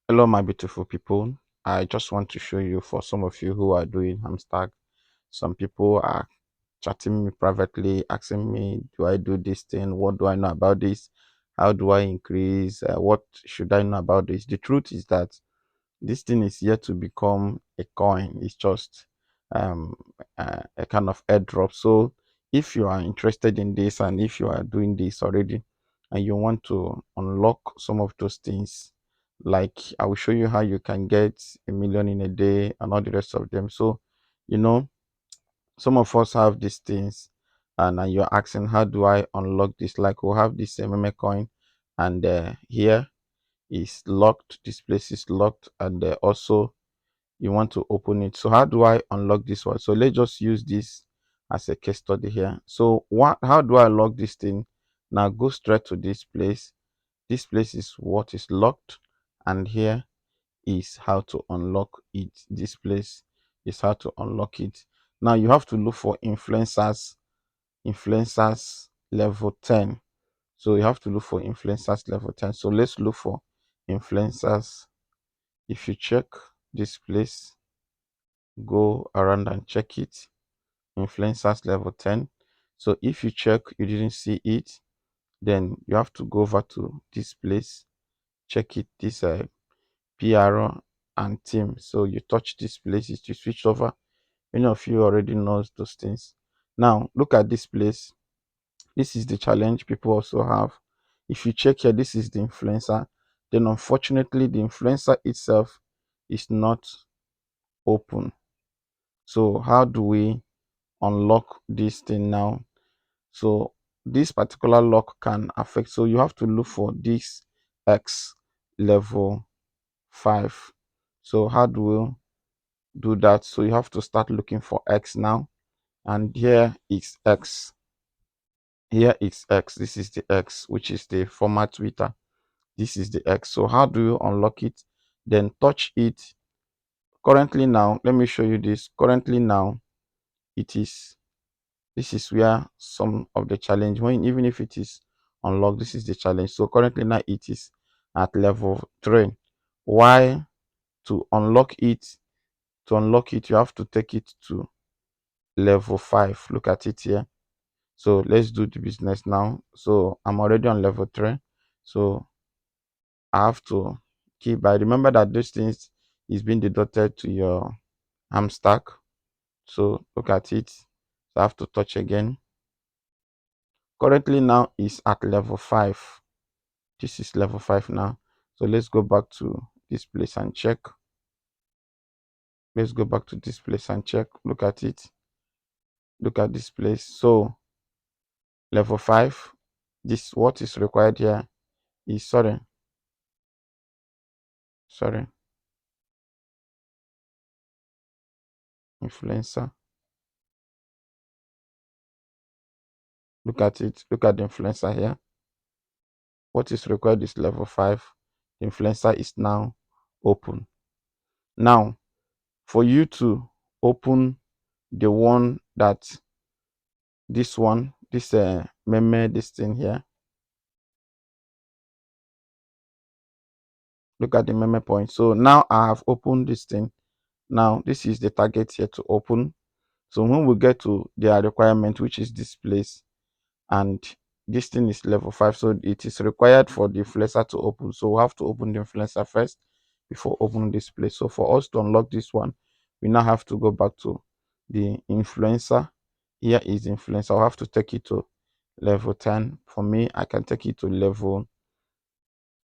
Hello, my beautiful people. I just want to show you for some of you who are doing hamster. Some people are chatting me privately, asking me, do I do this thing? What do I know about this? How do I increase? What should I know about this? The truth is that this thing is yet to become a coin. It's just um, a kind of airdrop. So if you are interested in this and if you are doing this already and you want to unlock some of those things, like I will show you how you can get 1 million in a day and all the rest of them. So, you know, some of us have these things and you're asking, how do I unlock this? Like we'll have this meme coin and here is locked, this place is locked, and also you want to open it. So how do I unlock this one? So let's just use this as a case study here. So what, how do I unlock this thing? Now go straight to this place. This place is what is locked, and here is how to unlock it. This place is how to unlock it. Now you have to look for influencers level 10. So you have to look for influencers level 10. So let's look for influencers. If you check this place, go around and check it, influencers level 10. So if you check you didn't see it, then you have to go over to this place, check it, this PR and team. So you touch this place, you switch over. Many of you already knows those things. Now look at this place. This is the challenge people also have. If you check here, this is the influencer. Then unfortunately the influencer itself is not open. So how do we unlock this thing now? So this particular lock can affect, so you have to look for this X level 5. So how do we do that? So you have to start looking for X now, and here is X. Here is X. This is the X, which is the former Twitter. This is the X. So how do you unlock it? Then touch it. Currently now, let me show you this. Currently now, it is, this is where some of the challenge, when even if it is unlocked, this is the challenge. So currently now it is at level 3. Why? To unlock it, you have to take it to level 5. Look at it here. So let's do the business now. So I'm already on level 3. So I have to keep by. Remember that those things is being deducted to your ham stack. So look at it. So I have to touch again. Currently now is at level 5. This is level 5 now. So let's go back to this place and check. Let's go back to this place and check. Look at it. Look at this place. So level 5, this what is required here is, sorry, influencer. Look at it. Look at the influencer here. What is required is level 5. The influencer is now open. Now for you to open the one that, this one, this meme, this thing here, look at the meme point. So now I have opened this thing. Now this is the target here to open. So when we get to their requirement, which is this place, and this thing is level 5, so it is required for the influencer to open. So we have to open the influencer first before opening this place. So for us to unlock this one, we now have to go back to the influencer. Here is influencer. I'll have to take it to level 10. For me, I can take it to level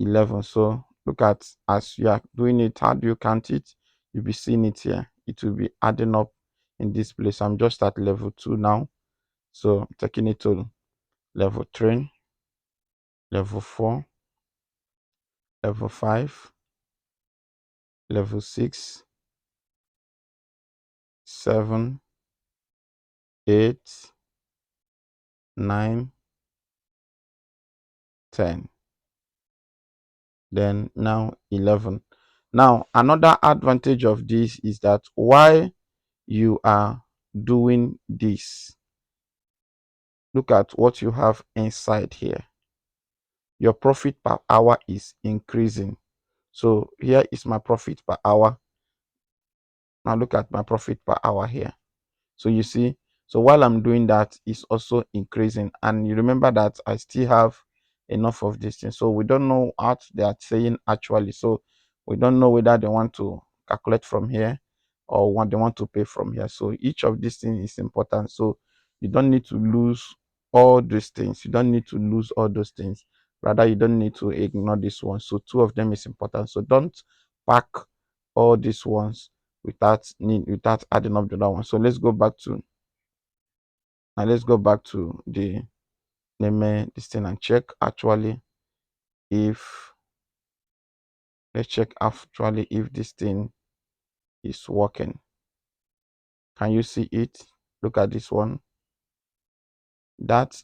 11. So look at, as you are doing it, how do you count it? You'll be seeing it here. It will be adding up in this place. I'm just at level 2 now. So taking it to level 3, level 4, level 5, level 6, 7, 8, 9, 10. Then now 11. Now another advantage of this is that while you are doing this, look at what you have inside here. Your profit per hour is increasing. So here is my profit per hour. Now look at my profit per hour here. So you see, so while I'm doing that, it's also increasing. And you remember that I still have enough of this thing. So we don't know what they are saying actually. So we don't know whether they want to calculate from here or what they want to pay from here. So each of these things is important. So you don't need to lose all these things. You don't need to lose all those things. Rather, you don't need to ignore this one. So two of them is important. So don't pack all these ones without adding up the other one. So let's go back to the name this thing and check actually if let's check actually if this thing is working. Can you see it? Look at this one. That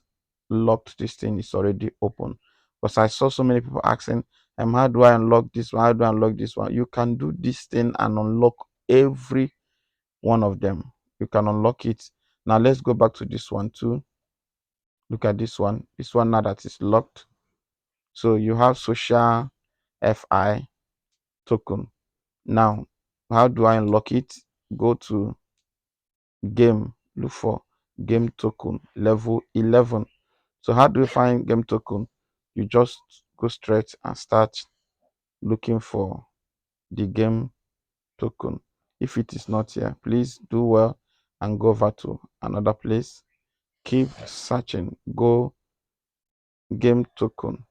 locked this thing is already open. Because I saw so many people asking, how do I unlock this one? How do I unlock this one? You can do this thing and unlock every one of them. You can unlock it. Now let's go back to this one too. Look at this one. This one now that is locked. So you have social FI token. Now, how do I unlock it? Go to game, look for game token level 11. So how do you find game token? You just go straight and start looking for the game token. If it is not here, please do well and go over to another place. Keep searching. Go game token.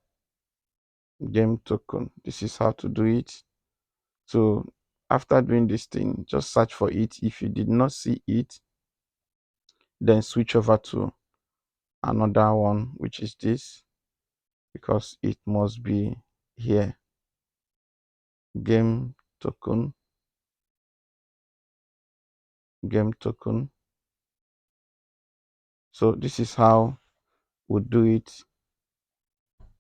Game token. This is how to do it. So after doing this thing, just search for it. If you did not see it, then switch over to another one, which is this, because it must be here. Game token. Game token. So this is how we do it.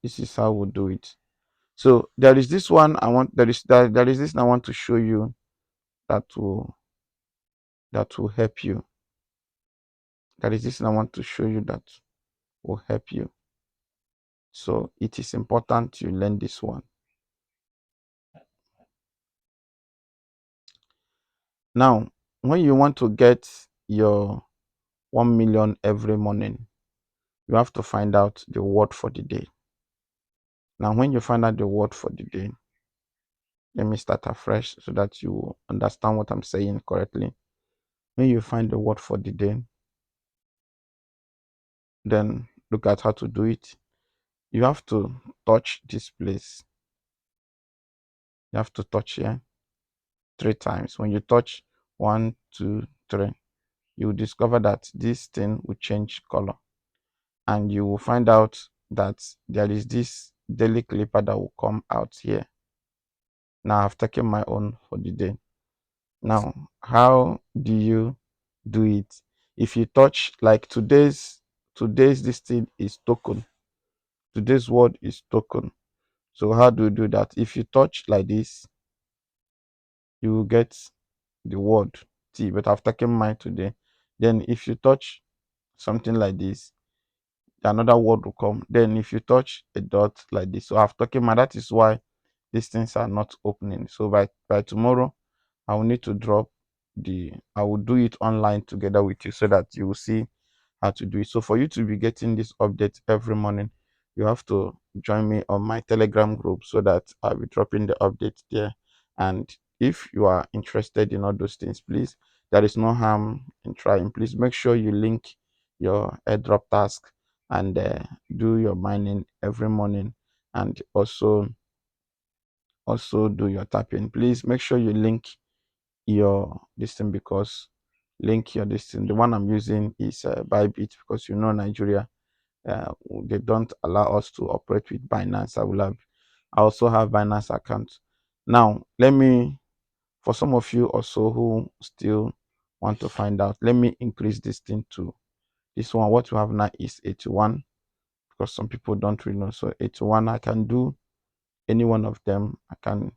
This is how we do it. So there is this one I want. There is this I want to show you that will help you. There is this I want to show you that will help you. So it is important you learn this one. Now, when you want to get your 1 million every morning, you have to find out the word for the day. Now, when you find out the word for the day, let me start afresh so that you understand what I'm saying correctly. When you find the word for the day, then look at how to do it. You have to touch this place. You have to touch here 3 times. When you touch 1, 2, 3, you will discover that this thing will change color. And you will find out that there is this daily clipper that will come out here. Now I've taken my own for the day. Now, how do you do it? If you touch like today's this thing is token. Today's word is token. So how do you do that? If you touch like this, you will get the word T, but I've taken mine today. Then if you touch something like this, another word will come. Then if you touch a dot like this, so I've taken my, that is why these things are not opening. So by tomorrow, I will need to drop I will do it online together with you so that you will see how to do it. So for you to be getting this update every morning, you have to join me on my Telegram group so that I'll be dropping the update there. And if you are interested in all those things, please, there is no harm in trying. Please make sure you link your airdrop task and do your mining every morning, and also do your tapping. Please make sure you link your this thing, because link your this thing. The one I'm using is Bybit, because Nigeria, uh, they don't allow us to operate with Binance. I also have Binance account. Now let me, for some of you also who still want to find out, let me increase this thing to this one. What you have now is 81, because some people don't really know. So 81, I can do any one of them. I can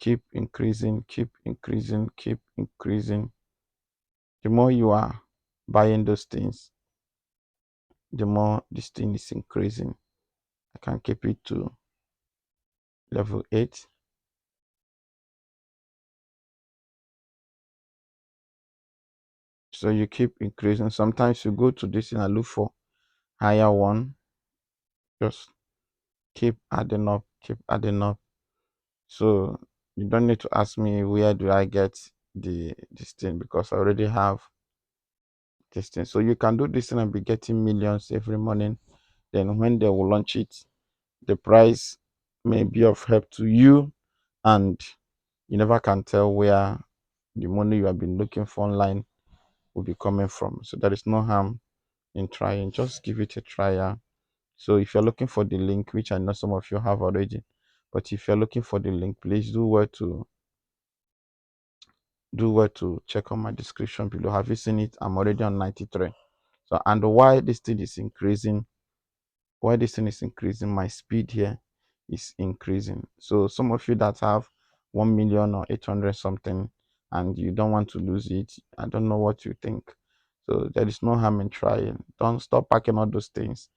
keep increasing, keep increasing, keep increasing. The more you are buying those things, the more this thing is increasing. I can keep it to level 8. So you keep increasing. Sometimes you go to this thing and look for higher one. Just keep adding up, keep adding up. So you don't need to ask me where do I get this thing, because I already have this thing. So you can do this thing and be getting millions every morning. Then when they will launch it, the price may be of help to you, and you never can tell where the money you have been looking for online will be coming from. So there is no harm in trying. Just give it a try. Yeah. So if you're looking for the link, which I know some of you have already, but if you're looking for the link, please do well to check on my description below. Have you seen it? I'm already on 93. So, and why this thing is increasing, my speed here is increasing. So some of you that have 1 million or 800 something and you don't want to lose it, I don't know what you think. So there is no harm in trying. Don't stop packing all those things.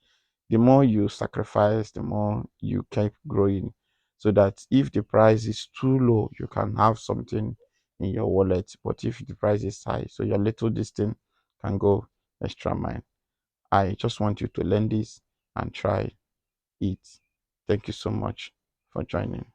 The more you sacrifice, the more you keep growing, so that if the price is too low, you can have something in your wallet. But if the price is high, so your little this thing can go extra mile. I just want you to learn this and try it. Thank you so much for joining.